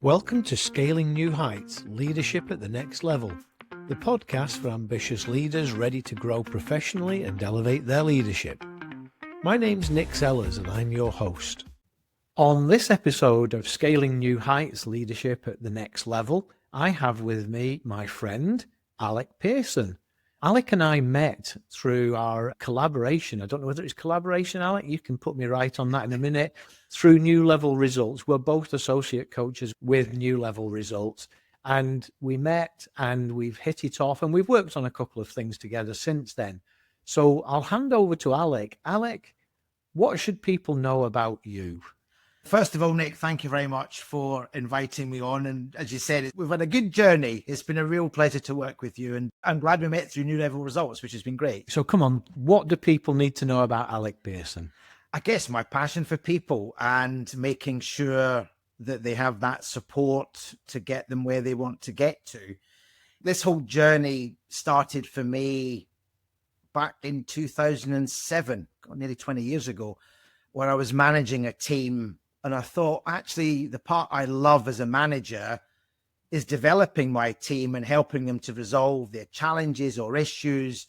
Welcome to Scaling New Heights, Leadership at the Next Level, the podcast for ambitious leaders ready to grow professionally and elevate their leadership. My name's Nick Sellers and I'm your host. On this episode of Scaling New Heights, Leadership at the Next Level, I have with me my friend, Alec Pearson. Alec and I met through our collaboration. I don't know whether it's collaboration, Alec. You can put me right on that in a minute. Through New Level Results. We're both associate coaches with New Level Results. And we met and we've hit it off and we've worked on a couple of things together since then. So I'll hand over to Alec. Alec, what should people know about you? First of all, Nick, thank you very much for inviting me on. And as you said, we've had a good journey. It's been a real pleasure to work with you. And I'm glad we met through New Level Results, which has been great. So come on, what do people need to know about Alec Pearson? I guess my passion for people and making sure that they have that support to get them where they want to get to. This whole journey started for me back in 2007, nearly 20 years ago, where I was managing a team. And I thought, actually, the part I love as a manager is developing my team and helping them to resolve their challenges or issues,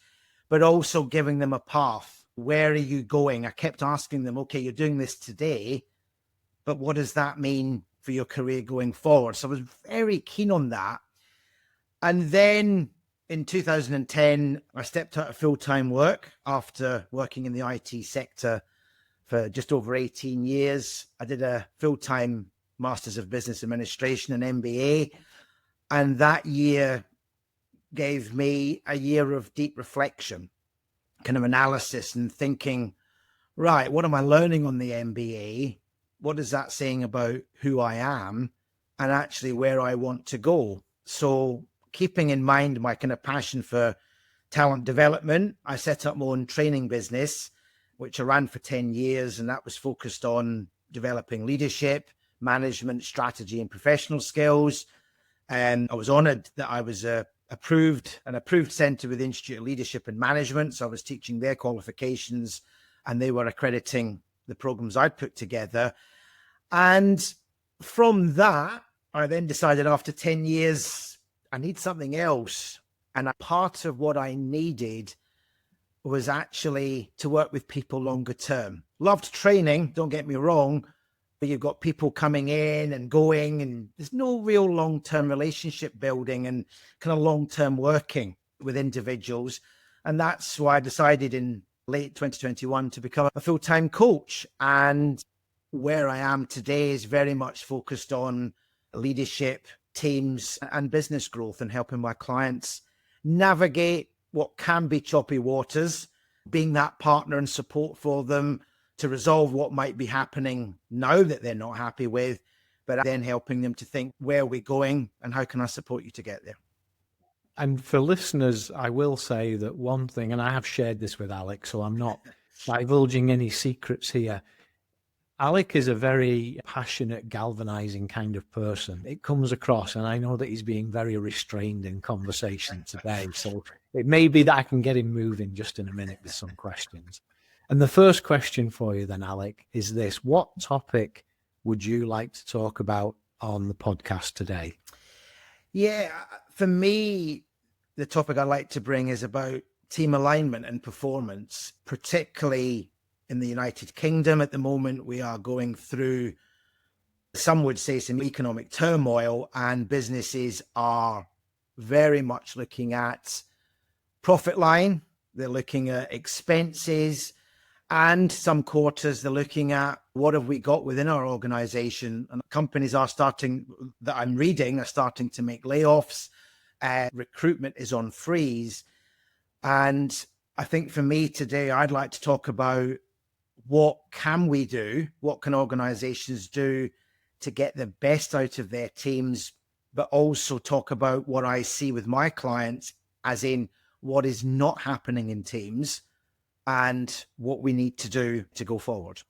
but also giving them a path. Where are you going? I kept asking them, okay, you're doing this today, but what does that mean for your career going forward? So I was very keen on that. And then in 2010, I stepped out of full-time work after working in the IT sector for just over 18 years. I did a full-time Masters of Business Administration, an MBA, and that year gave me a year of deep reflection, kind of analysis and thinking, right, what am I learning on the MBA? What is that saying about who I am and actually where I want to go? So keeping in mind my kind of passion for talent development, I set up my own training business, which I ran for 10 years, and that was focused on developing leadership, management, strategy, and professional skills. And I was honored that I was an approved center with Institute of Leadership and Management. So I was teaching their qualifications and they were accrediting the programs I'd put together. And from that, I then decided after 10 years, I need something else. And a part of what I needed was actually to work with people longer term. Loved training, don't get me wrong, but you've got people coming in and going and there's no real long-term relationship building and kind of long-term working with individuals. And that's why I decided in late 2021 to become a full-time coach. And where I am today is very much focused on leadership, teams, and business growth and helping my clients navigate what can be choppy waters, being that partner and support for them to resolve what might be happening now that they're not happy with, but then helping them to think, where are we going and how can I support you to get there? And for listeners, I will say that one thing, and I have shared this with Alec, so I'm not divulging any secrets here. Alec is a very passionate, galvanizing kind of person. It comes across, and I know that he's being very restrained in conversation today. So it may be that I can get him moving just in a minute with some questions. And the first question for you then, Alec, is this. What topic would you like to talk about on the podcast today? Yeah, for me, the topic I'd like to bring is about team alignment and performance, particularly in the United Kingdom. At the moment, we are going through, some would say, some economic turmoil, and businesses are very much looking at profit line. They're looking at expenses, and some quarters they're looking at what have we got within our organization. And companies are starting, that I'm reading, are starting to make layoffs. Recruitment is on freeze. And I think for me today, I'd like to talk about what can we do? What can organizations do to get the best out of their teams, but also talk about what I see with my clients, as in what is not happening in teams and what we need to do to go forward.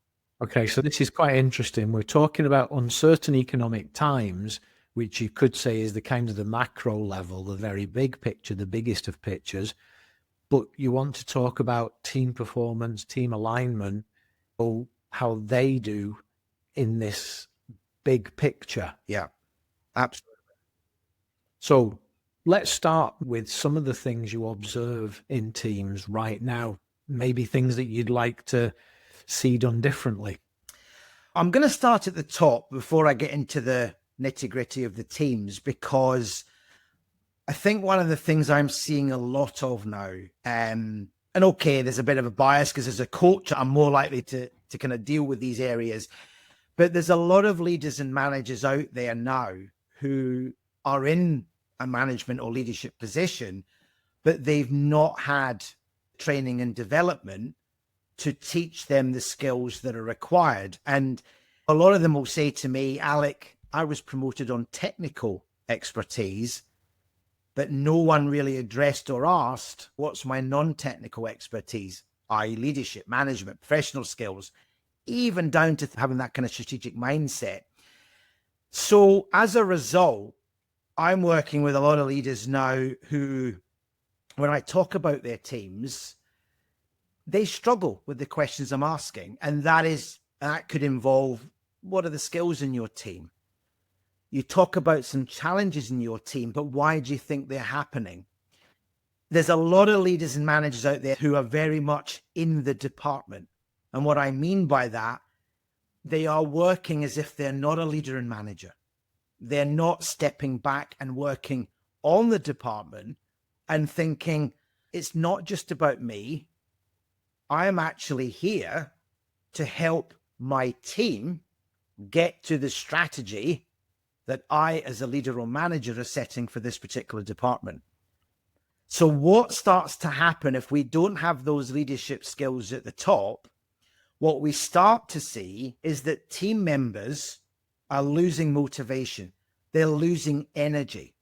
Okay, so this is quite interesting. We're talking about uncertain economic times, which you could say is the kind of the macro level, the very big picture, the biggest of pictures. But you want to talk about team performance, team alignment, how they do in this big picture. Yeah. Absolutely. So let's start with some of the things you observe in teams right now, maybe things that you'd like to see done differently. I'm going to start at the top before I get into the nitty-gritty of the teams, because I think one of the things I'm seeing a lot of now, and okay, there's a bit of a bias because as a coach, I'm more likely to kind of deal with these areas, but there's a lot of leaders and managers out there now who are in a management or leadership position, but they've not had training and development to teach them the skills that are required. And a lot of them will say to me, Alec, I was promoted on technical expertise, but no one really addressed or asked, what's my non-technical expertise, i.e. leadership, management, professional skills, even down to having that kind of strategic mindset. So as a result, I'm working with a lot of leaders now who, when I talk about their teams, they struggle with the questions I'm asking. And that could involve, what are the skills in your team? You talk about some challenges in your team, but why do you think they're happening? There's a lot of leaders and managers out there who are very much in the department. And what I mean by that, they are working as if they're not a leader and manager. They're not stepping back and working on the department and thinking, it's not just about me. I'm actually here to help my team get to the strategy that I, as a leader or manager, are setting for this particular department. So what starts to happen if we don't have those leadership skills at the top? What we start to see is that team members are losing motivation. They're losing energy.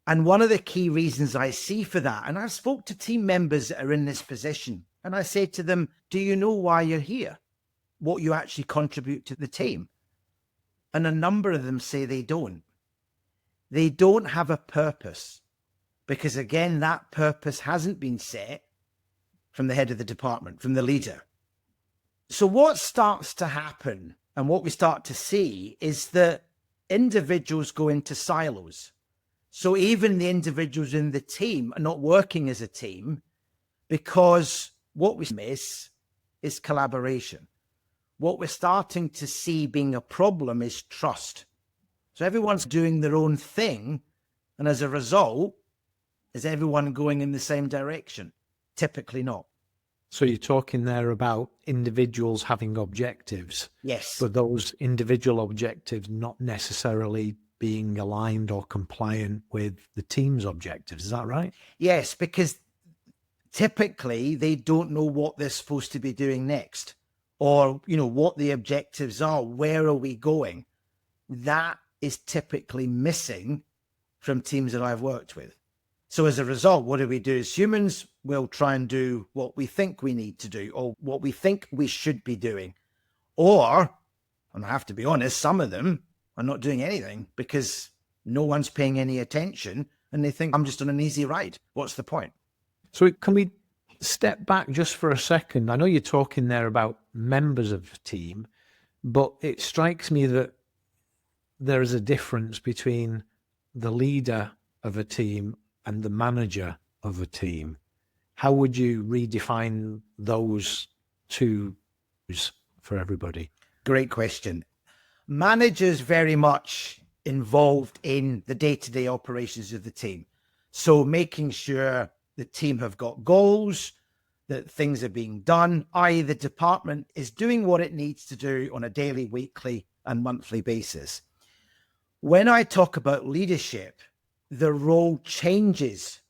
And one of the key reasons I see for that, and I've spoke to team members that are in this position, and I say to them, do you know why you're here? What you actually contribute to the team? And a number of them say they don't. They don't have a purpose, because again, that purpose hasn't been set from the head of the department, from the leader. So what starts to happen and what we start to see is that individuals go into silos. So even the individuals in the team are not working as a team, because what we miss is collaboration. What we're starting to see being a problem is trust. So everyone's doing their own thing. And as a result, is everyone going in the same direction? Typically not. So you're talking there about individuals having objectives. Yes. But those individual objectives not necessarily being aligned or compliant with the team's objectives. Is that right? Yes, because typically they don't know what they're supposed to be doing next, or, what the objectives are. Where are we going? That is typically missing from teams that I've worked with. So as a result, what do we do as humans? We'll try and do what we think we need to do, or what we think we should be doing. Or, and I have to be honest, some of them are not doing anything because no one's paying any attention, and they think, I'm just on an easy ride. What's the point? So can we step back just for a second? I know you're talking there about members of the team, but it strikes me that there is a difference between the leader of a team and the manager of a team. How would you redefine those two for everybody? Great question. Managers very much involved in the day-to-day operations of the team. So making sure the team have got goals, that things are being done, i.e. the department is doing what it needs to do on a daily, weekly, and monthly basis. When I talk about leadership, the role changes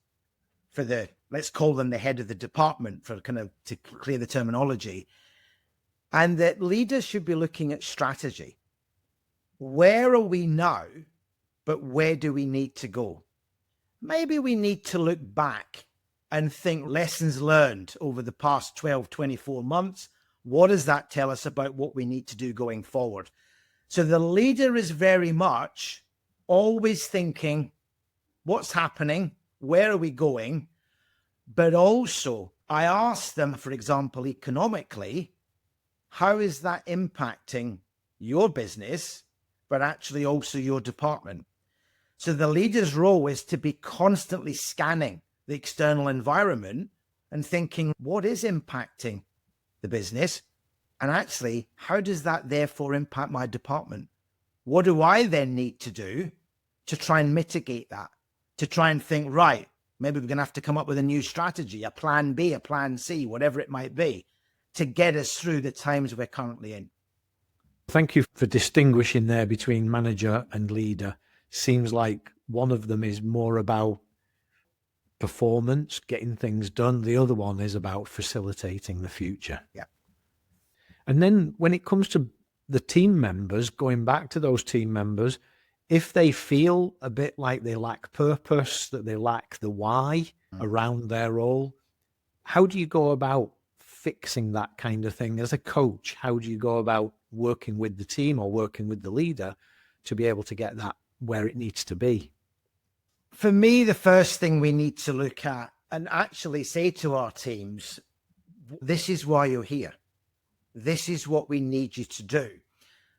for let's call them the head of the department, for kind of to clear the terminology. And that leaders should be looking at strategy. Where are we now, but where do we need to go? Maybe we need to look back and think lessons learned over the past 12, 24 months. What does that tell us about what we need to do going forward? So the leader is very much always thinking, what's happening? Where are we going? But also, I ask them, for example, economically, how is that impacting your business but actually also your department. So the leader's role is to be constantly scanning the external environment and thinking, what is impacting the business? And actually, how does that therefore impact my department? What do I then need to do to try and mitigate that? To try and think, right, maybe we're going to have to come up with a new strategy, a plan B, a plan C, whatever it might be, to get us through the times we're currently in. Thank you for distinguishing there between manager and leader. Seems like one of them is more about performance, getting things done. The other one is about facilitating the future. Yeah. And then when it comes to the team members, going back to those team members, if they feel a bit like they lack purpose, that they lack the why around their role, how do you go about fixing that kind of thing? As a coach, how do you go about working with the team or working with the leader to be able to get that where it needs to be? For me, the first thing we need to look at and actually say to our teams, this is why you're here. This is what we need you to do.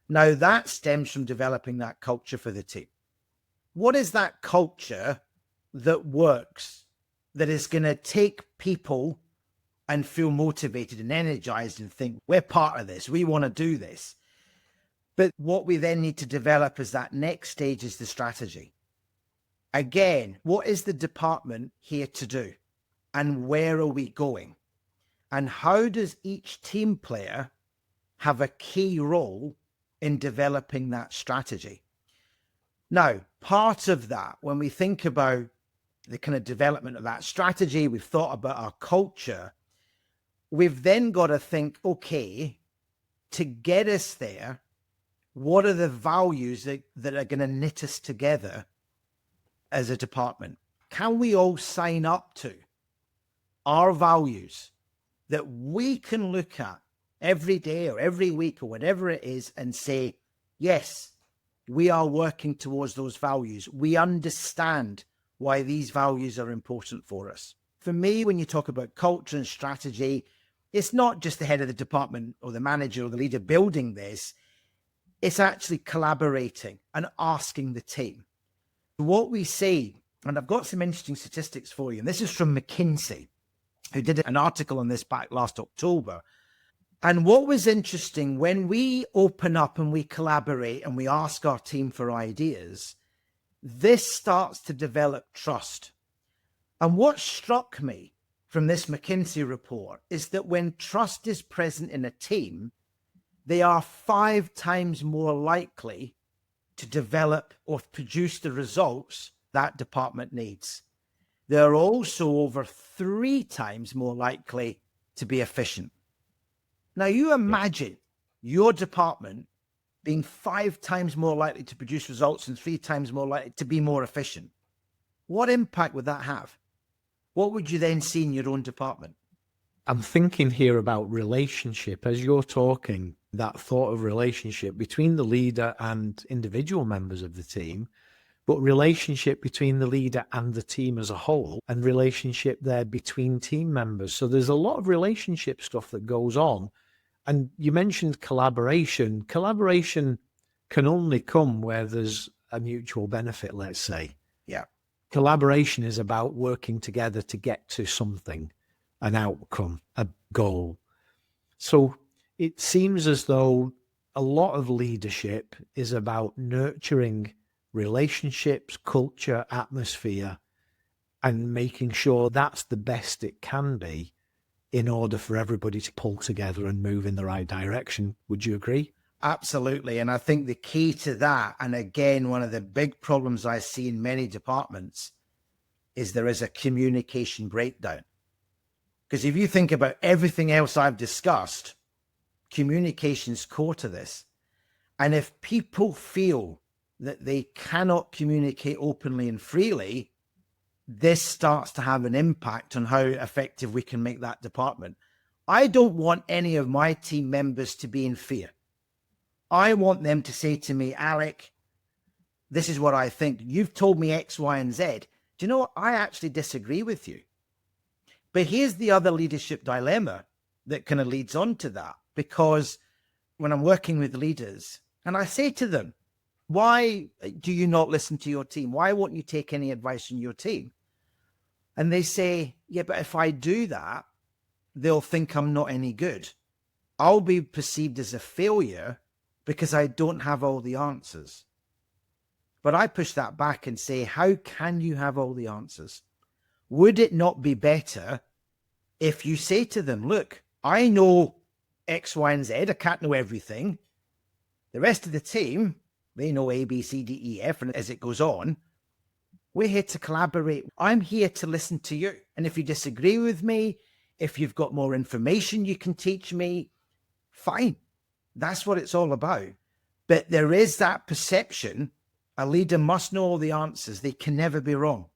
Now, that stems from developing that culture for the team. What is that culture that works, that is going to take people and feel motivated and energized and think, we're part of this, we want to do this? But what we then need to develop is that next stage is the strategy. Again, what is the department here to do? And where are we going? And how does each team player have a key role in developing that strategy? Now, part of that, when we think about the kind of development of that strategy, we've thought about our culture, we've then got to think, okay, to get us there, what are the values that are going to knit us together as a department? Can we all sign up to our values that we can look at every day or every week or whatever it is and say, yes, we are working towards those values. We understand why these values are important for us. For me, when you talk about culture and strategy, it's not just the head of the department or the manager or the leader building this. It's actually collaborating and asking the team. What we see, and I've got some interesting statistics for you, and this is from McKinsey, who did an article on this back last October. And what was interesting, when we open up and we collaborate and we ask our team for ideas, this starts to develop trust. And what struck me from this McKinsey report is that when trust is present in a team, they are 5 times more likely to develop or produce the results that department needs. They're also over 3 times more likely to be efficient. Now, you imagine your department being 5 times more likely to produce results and 3 times more likely to be more efficient. What impact would that have? What would you then see in your own department? I'm thinking here about relationship. As you're talking, that thought of relationship between the leader and individual members of the team, but relationship between the leader and the team as a whole, and relationship there between team members. So there's a lot of relationship stuff that goes on. And you mentioned collaboration. Collaboration can only come where there's a mutual benefit, let's say. Yeah. Collaboration is about working together to get to something, an outcome, a goal. So it seems as though a lot of leadership is about nurturing relationships, culture, atmosphere, and making sure that's the best it can be in order for everybody to pull together and move in the right direction. Would you agree? Absolutely. And I think the key to that, and again, one of the big problems I see in many departments, is there is a communication breakdown. Because if you think about everything else I've discussed, communication's core to this. And if people feel that they cannot communicate openly and freely, this starts to have an impact on how effective we can make that department. I don't want any of my team members to be in fear. I want them to say to me, Alec, this is what I think. You've told me X, Y, and Z. Do you know what? I actually disagree with you. But here's the other leadership dilemma that kind of leads on to that. Because when I'm working with leaders, and I say to them, Why do you not listen to your team? Why won't you take any advice from your team? And they say, yeah, but if I do that, they'll think I'm not any good. I'll be perceived as a failure because I don't have all the answers. But I push that back and say, how can you have all the answers? Would it not be better if you say to them, look, I know X, Y, and Z. I can't know everything. The rest of the team, they know A, B, C, D, E, F, and as it goes on. We're here to collaborate. I'm here to listen to you. And if you disagree with me, if you've got more information you can teach me, fine. That's what it's all about. But there is that perception. A leader must know all the answers. They can never be wrong.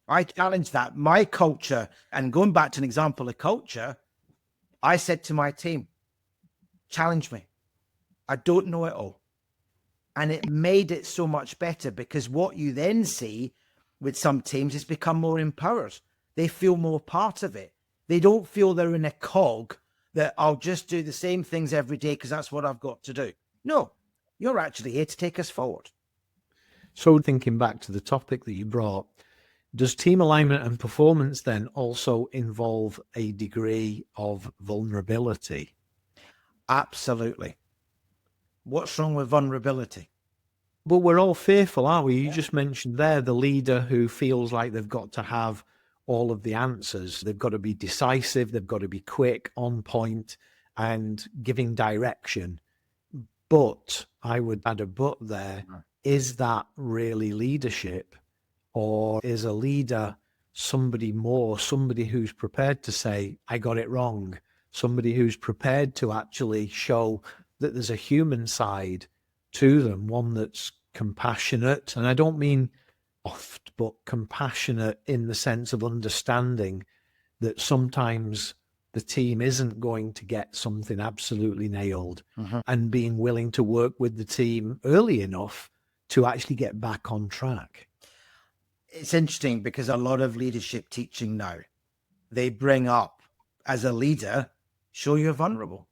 I challenge that. My culture, and going back to an example of culture, I said to my team, challenge me. I don't know it all. And it made it so much better, because what you then see with some teams is become more empowered. They feel more part of it. They don't feel they're in a cog that I'll just do the same things every day because that's what I've got to do. No, you're actually here to take us forward. So thinking back to the topic that you brought, does team alignment and performance then also involve a degree of vulnerability? Absolutely. What's wrong with vulnerability? But we're all fearful, aren't we? You just mentioned there the leader who feels like they've got to have all of the answers. They've got to be decisive. They've got to be quick, on point, and giving direction. But I would add a but there. Is that really leadership? Or is a leader somebody who's prepared to say, I got it wrong? Somebody who's prepared to actually show that there's a human side to them, one that's compassionate. And I don't mean soft, but compassionate in the sense of understanding that sometimes the team isn't going to get something absolutely nailed, and being willing to work with the team early enough to actually get back on track. It's interesting because a lot of leadership teaching now, they bring up, as a leader, show you're vulnerable.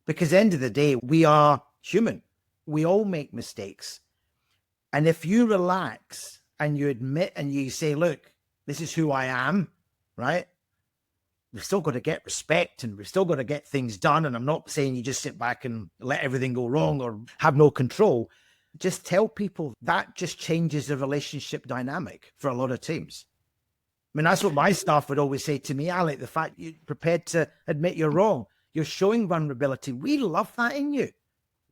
Because at the end of the day, we are human. We all make mistakes. And if you relax and you admit and you say, look, this is who I am, right? We've still got to get respect and we've still got to get things done. And I'm not saying you just sit back and let everything go wrong or have no control. Just tell people that just changes the relationship dynamic for a lot of teams. I mean, that's what my staff would always say to me, Alec, the fact you're prepared to admit you're wrong. You're showing vulnerability. We love that in you,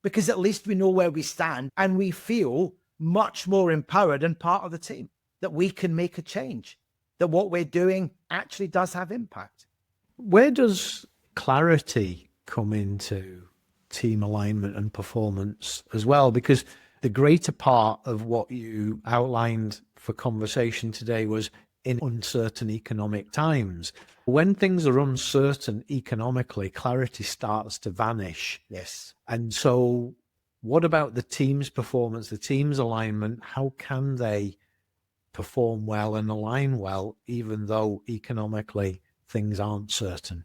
because at least we know where we stand and we feel much more empowered and part of the team, that we can make a change, that what we're doing actually does have impact. Where does clarity come into team alignment and performance as well? Because the greater part of what you outlined for conversation today was in uncertain economic times. When things are uncertain economically, clarity starts to vanish. Yes. And so what about the team's performance, the team's alignment? How can they perform well and align well, even though economically things aren't certain?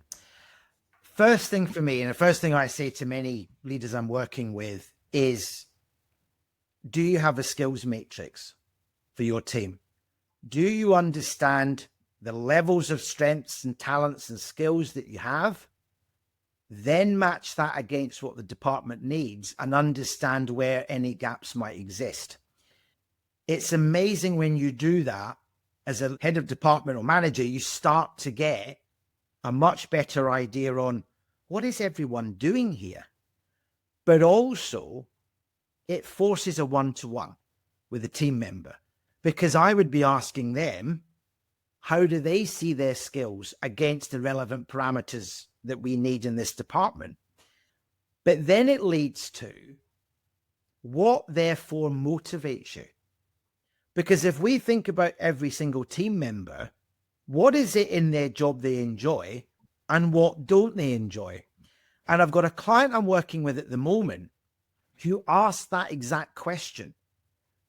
First thing for me, and the first thing I say to many leaders I'm working with is, do you have a skills matrix for your team? Do you understand the levels of strengths and talents and skills that you have? Then match that against what the department needs and understand where any gaps might exist. It's amazing when you do that as a head of department or manager, you start to get a much better idea on what is everyone doing here. But also it forces a one-to-one with a team member, because I would be asking them, how do they see their skills against the relevant parameters that we need in this department? But then it leads to what therefore motivates you. Because if we think about every single team member, what is it in their job they enjoy and what don't they enjoy? And I've got a client I'm working with at the moment who asked that exact question.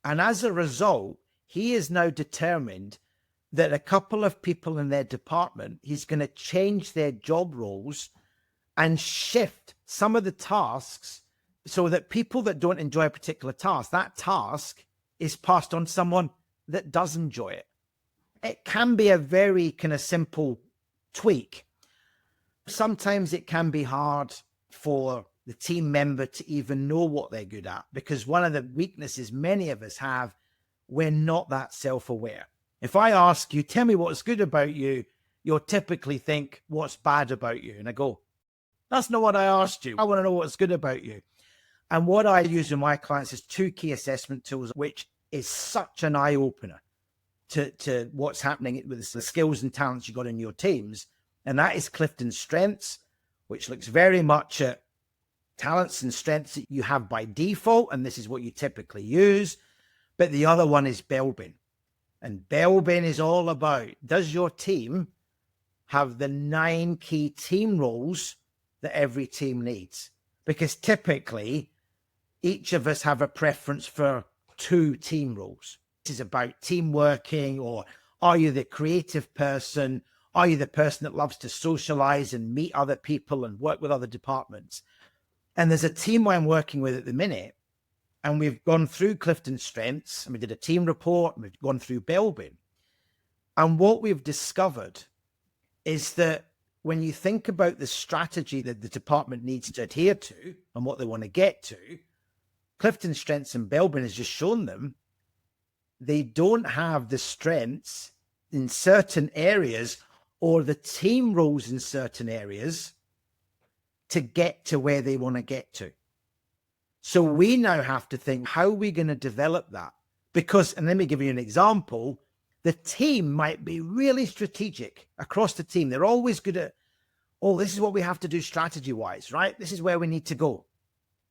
And as a result, he is now determined that a couple of people in their department, he's going to change their job roles and shift some of the tasks so that people that don't enjoy a particular task, that task is passed on to someone that does enjoy it. It can be a very kind of simple tweak. Sometimes it can be hard for the team member to even know what they're good at, because one of the weaknesses many of us have, we're not that self-aware. If I ask you, tell me what's good about you, you'll typically think what's bad about you. And I go, that's not what I asked you. I want to know what's good about you. And what I use with my clients is 2 key assessment tools, which is such an eye-opener to what's happening with the skills and talents you got in your teams. And that is CliftonStrengths, which looks very much at talents and strengths that you have by default, and this is what you typically use. But the other one is Belbin. And Belbin is all about, does your team have the 9 key team roles that every team needs? Because typically, each of us have a preference for 2 team roles. This is about team working, or are you the creative person? Are you the person that loves to socialize and meet other people and work with other departments? And there's a team I'm working with at the minute, and we've gone through CliftonStrengths, and we did a team report, and we've gone through Belbin. And what we've discovered is that when you think about the strategy that the department needs to adhere to and what they want to get to, CliftonStrengths and Belbin has just shown them they don't have the strengths in certain areas or the team roles in certain areas to get to where they want to get to. So we now have to think, how are we going to develop that? Because, and let me give you an example, the team might be really strategic across the team. They're always good at, oh, this is what we have to do strategy-wise, right? This is where we need to go.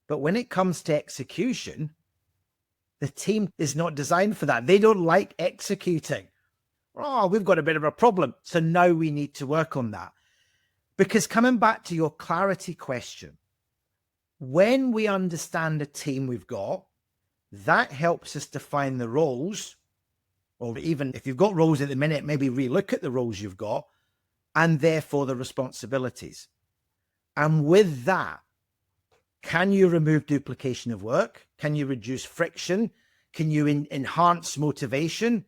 But when it comes to execution, the team is not designed for that. They don't like executing. Oh, we've got a bit of a problem. So now we need to work on that. Because coming back to your clarity question, when we understand the team we've got, that helps us define the roles, or even if you've got roles at the minute, maybe relook at the roles you've got, and therefore the responsibilities. And with that, can you remove duplication of work? Can you reduce friction? Can you enhance motivation?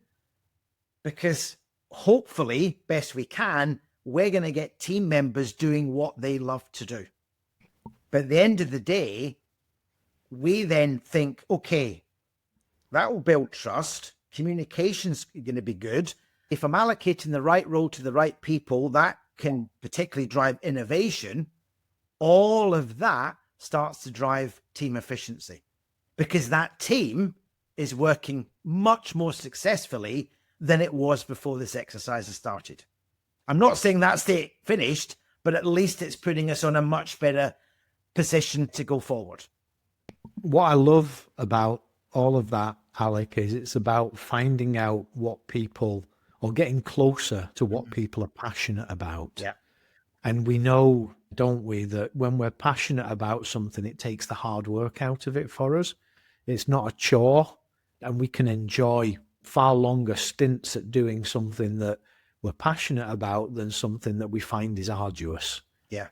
Because hopefully, best we can, we're going to get team members doing what they love to do. But at the end of the day, we then think, okay, that will build trust. Communication's going to be good. If I'm allocating the right role to the right people, that can particularly drive innovation. All of that starts to drive team efficiency, because that team is working much more successfully than it was before this exercise has started. I'm not saying that's it finished, but at least it's putting us on a much better position to go forward. What I love about all of that, Alec, is it's about finding out what people, or getting closer to what people are passionate about. Yeah. And we know, don't we, that when we're passionate about something, it takes the hard work out of it for us. It's not a chore, and we can enjoy far longer stints at doing something that we're passionate about than something that we find is arduous. Yeah.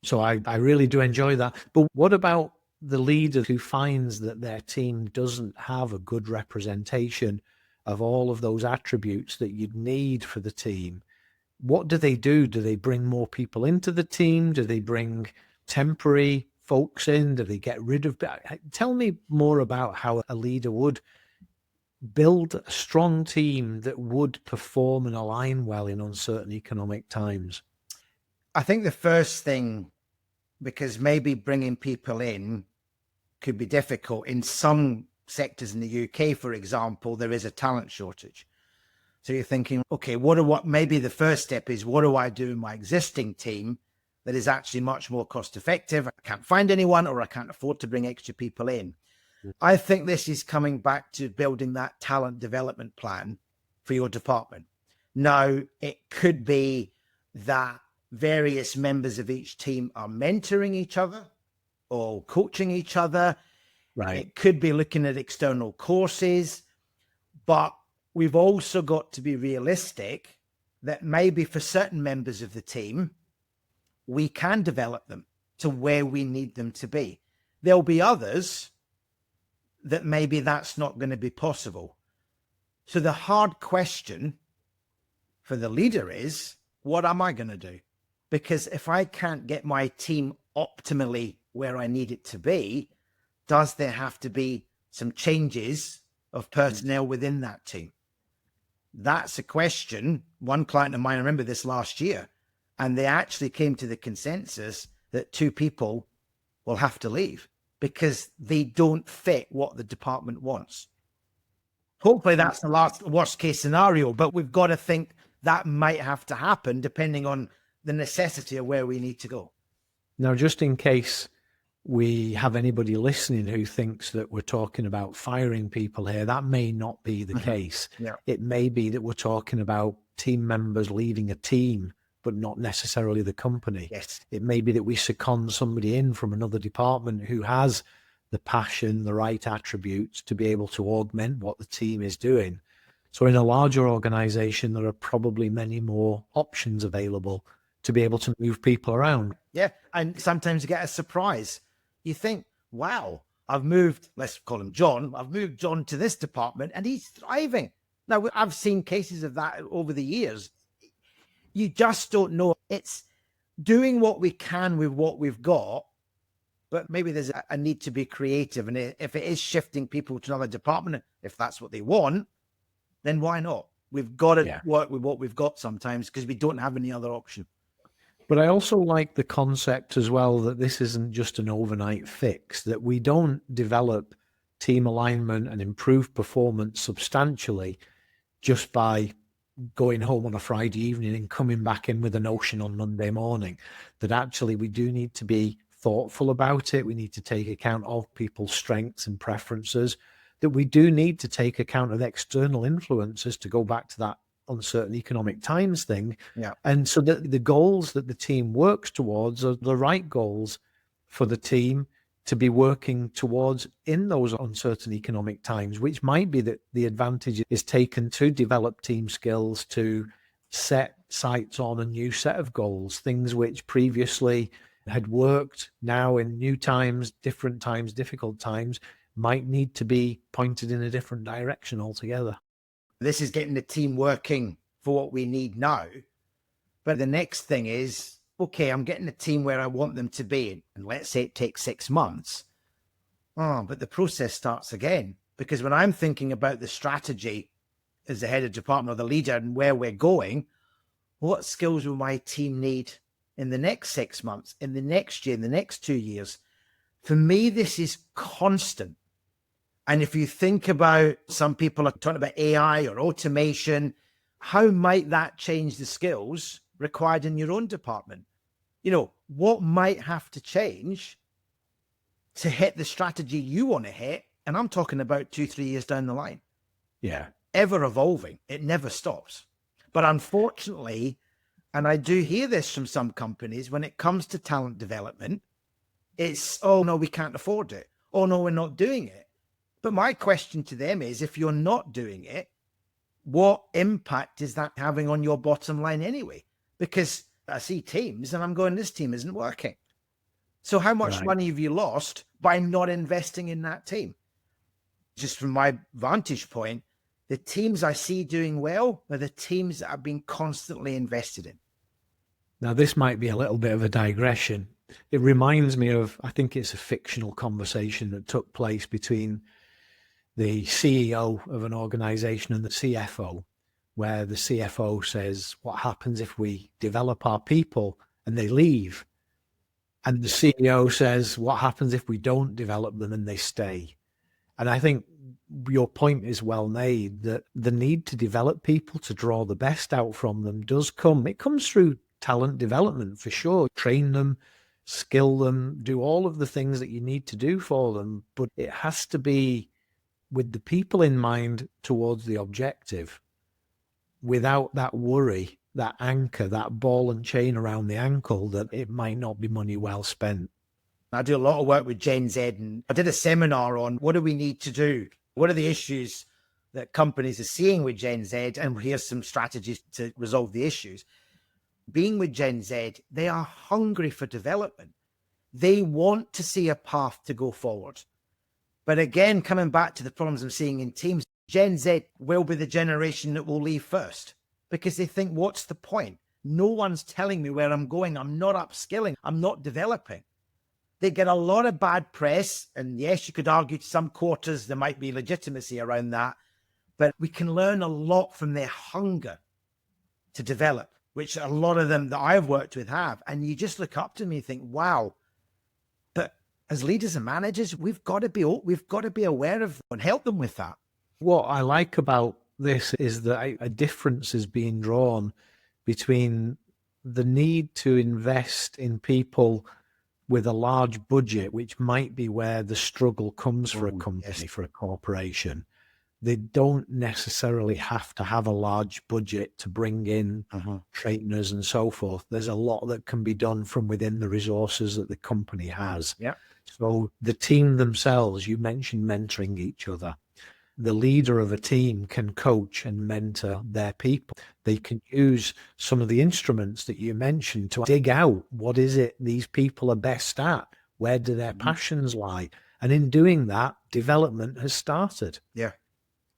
So I really do enjoy that. But what about the leader who finds that their team doesn't have a good representation of all of those attributes that you'd need for the team? What do they do? Do they bring more people into the team? Do they bring temporary folks in? Do they get rid of? Tell me more about how a leader would build a strong team that would perform and align well in uncertain economic times. I think the first thing, because maybe bringing people in could be difficult. In some sectors in the UK, for example, there is a talent shortage. So you're thinking, okay, maybe the first step is, what do I do in my existing team that is actually much more cost effective? I can't find anyone, or I can't afford to bring extra people in. I think this is coming back to building that talent development plan for your department. Now, it could be that various members of each team are mentoring each other or coaching each other. Right. It could be looking at external courses, but we've also got to be realistic that maybe for certain members of the team, we can develop them to where we need them to be. There'll be others that maybe that's not going to be possible. So the hard question for the leader is, what am I going to do? Because if I can't get my team optimally where I need it to be, does there have to be some changes of personnel within that team? That's a question. One client of mine, I remember this last year, and they actually came to the consensus that 2 people will have to leave because they don't fit what the department wants. Hopefully that's the worst case scenario, but we've got to think that might have to happen depending on the necessity of where we need to go. Now, just in case we have anybody listening who thinks that we're talking about firing people here, that may not be the case. Yeah. It may be that we're talking about team members leaving a team, but not necessarily the company. Yes. It may be that we second somebody in from another department who has the passion, the right attributes to be able to augment what the team is doing. So in a larger organization, there are probably many more options available to be able to move people around. Yeah. And sometimes you get a surprise. You think, wow, I've moved, let's call him John. I've moved John to this department and he's thriving. Now, I've seen cases of that over the years. You just don't know. It's doing what we can with what we've got, but maybe there's a need to be creative. And if it is shifting people to another department, if that's what they want, then why not? We've got to work with what we've got sometimes because we don't have any other option. But I also like the concept as well that this isn't just an overnight fix, that we don't develop team alignment and improve performance substantially just by going home on a Friday evening and coming back in with a notion on Monday morning. That actually we do need to be thoughtful about it. We need to take account of people's strengths and preferences, that we do need to take account of external influences, to go back to that uncertain economic times thing. Yeah. And so that the goals that the team works towards are the right goals for the team to be working towards in those uncertain economic times, which might be that the advantage is taken to develop team skills, to set sights on a new set of goals, things which previously had worked, now in new times, different times, difficult times, might need to be pointed in a different direction altogether. This is getting the team working for what we need now. But the next thing is, okay, I'm getting the team where I want them to be. And let's say it takes 6 months. Oh, but the process starts again. Because when I'm thinking about the strategy as the head of department or the leader and where we're going, what skills will my team need in the next 6 months, in the next year, in the next 2 years? For me, this is constant. And if you think about, some people are talking about AI or automation, how might that change the skills required in your own department? You know, what might have to change to hit the strategy you want to hit? And I'm talking about 2-3 years down the line. Yeah. Ever evolving. It never stops. But unfortunately, and I do hear this from some companies, when it comes to talent development, it's, oh no, we can't afford it. Oh no, we're not doing it. But my question to them is, if you're not doing it, what impact is that having on your bottom line anyway? Because I see teams and I'm going, this team isn't working. So how much money have you lost by not investing in that team? Just from my vantage point, the teams I see doing well are the teams that I've been constantly invested in. Now, this might be a little bit of a digression. It reminds me of, I think it's a fictional conversation that took place between the CEO of an organization and the CFO, where the CFO says, what happens if we develop our people and they leave? And the CEO says, what happens if we don't develop them and they stay? And I think your point is well made, that the need to develop people, to draw the best out from them, does come. It comes through talent development for sure. Train them, skill them, do all of the things that you need to do for them. But it has to be with the people in mind towards the objective, without that worry, that anchor, that ball and chain around the ankle, that it might not be money well spent. I do a lot of work with Gen Z, and I did a seminar on what do we need to do? What are the issues that companies are seeing with Gen Z? And here's some strategies to resolve the issues. Being with Gen Z, they are hungry for development. They want to see a path to go forward. But again, coming back to the problems I'm seeing in teams, Gen Z will be the generation that will leave first because they think, what's the point? No one's telling me where I'm going. I'm not upskilling. I'm not developing. They get a lot of bad press. And yes, you could argue to some quarters there might be legitimacy around that. But we can learn a lot from their hunger to develop, which a lot of them that I've worked with have. And you just look up to me and think, wow. But as leaders and managers, we've got to be aware of them and help them with that. What I like about this is that a difference is being drawn between the need to invest in people with a large budget, which might be where the struggle comes for a company, for a corporation. They don't necessarily have to have a large budget to bring in trainers and so forth. There's a lot that can be done from within the resources that the company has. Yeah. So the team themselves, you mentioned mentoring each other. The leader of a team can coach and mentor their people. They can use some of the instruments that you mentioned to dig out what is it these people are best at? Where do their passions lie? And in doing that, development has started. Yeah.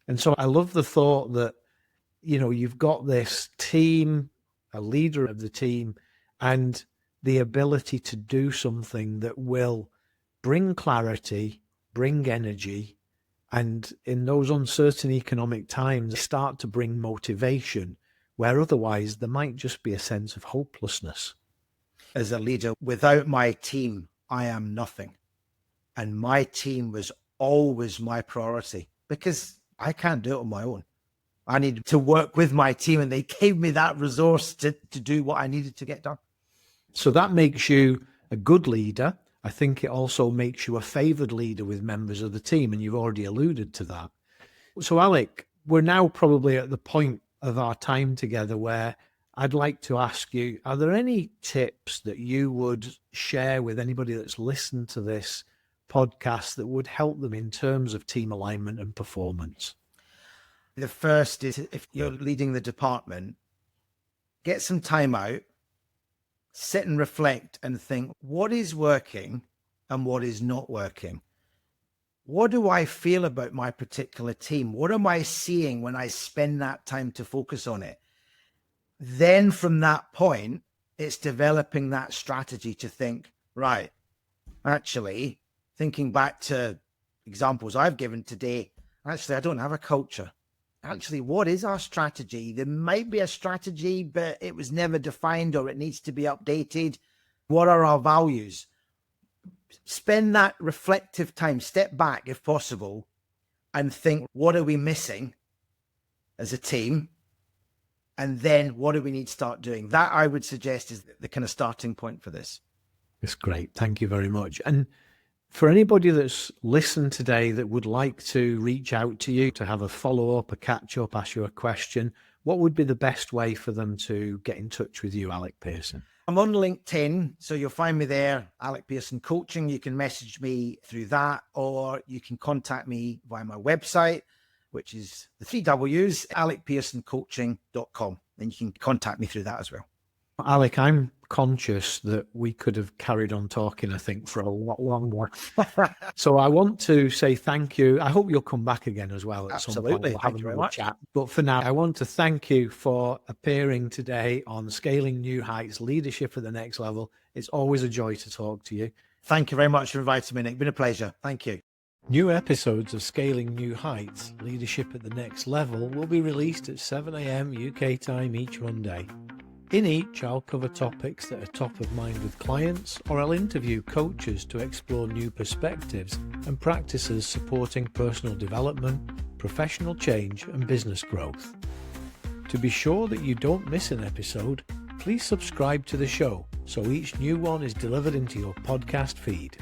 And so I love the thought that, you know, you've got this team, a leader of the team, and the ability to do something that will bring clarity, bring energy, and in those uncertain economic times, start to bring motivation, where otherwise there might just be a sense of hopelessness. As a leader, without my team, I am nothing. And my team was always my priority because I can't do it on my own. I needed to work with my team, and they gave me that resource to do what I needed to get done. So that makes you a good leader. I think it also makes you a favored leader with members of the team, and you've already alluded to that. So Alec, we're now probably at the point of our time together where I'd like to ask you, are there any tips that you would share with anybody that's listened to this podcast that would help them in terms of team alignment and performance? The first is, if you're leading the department, get some time out, sit and reflect and think, what is working and what is not working? What do I feel about my particular team? What am I seeing when I spend that time to focus on it? Then from that point, it's developing that strategy to think, right, actually, thinking back to examples I've given today, actually, I don't have a culture. Actually, what is our strategy? There might be a strategy, but it was never defined or it needs to be updated. What are our values? Spend that reflective time, step back if possible, and think, what are we missing as a team? And then what do we need to start doing? That, I would suggest, is the kind of starting point for this. That's great. Thank you very much. And for anybody that's listened today that would like to reach out to you to have a follow-up, a catch-up, ask you a question, what would be the best way for them to get in touch with you, Alec Pearson? I'm on LinkedIn, so you'll find me there, Alec Pearson Coaching. You can message me through that, or you can contact me via my website, which is the 3 W's, alecpearsoncoaching.com. And you can contact me through that as well. Alec, I'm conscious that we could have carried on talking, I think, for a lot longer. So I want to say thank you. I hope you'll come back again as well at some point. We'll have another chat. But for now, I want to thank you for appearing today on Scaling New Heights, Leadership at the Next Level. It's always a joy to talk to you. Thank you very much for inviting me, Nick. It's been a pleasure. Thank you. New episodes of Scaling New Heights, Leadership at the Next Level will be released at 7 a.m. UK time each Monday. In each, I'll cover topics that are top of mind with clients, or I'll interview coaches to explore new perspectives and practices supporting personal development, professional change, and business growth. To be sure that you don't miss an episode, please subscribe to the show so each new one is delivered into your podcast feed.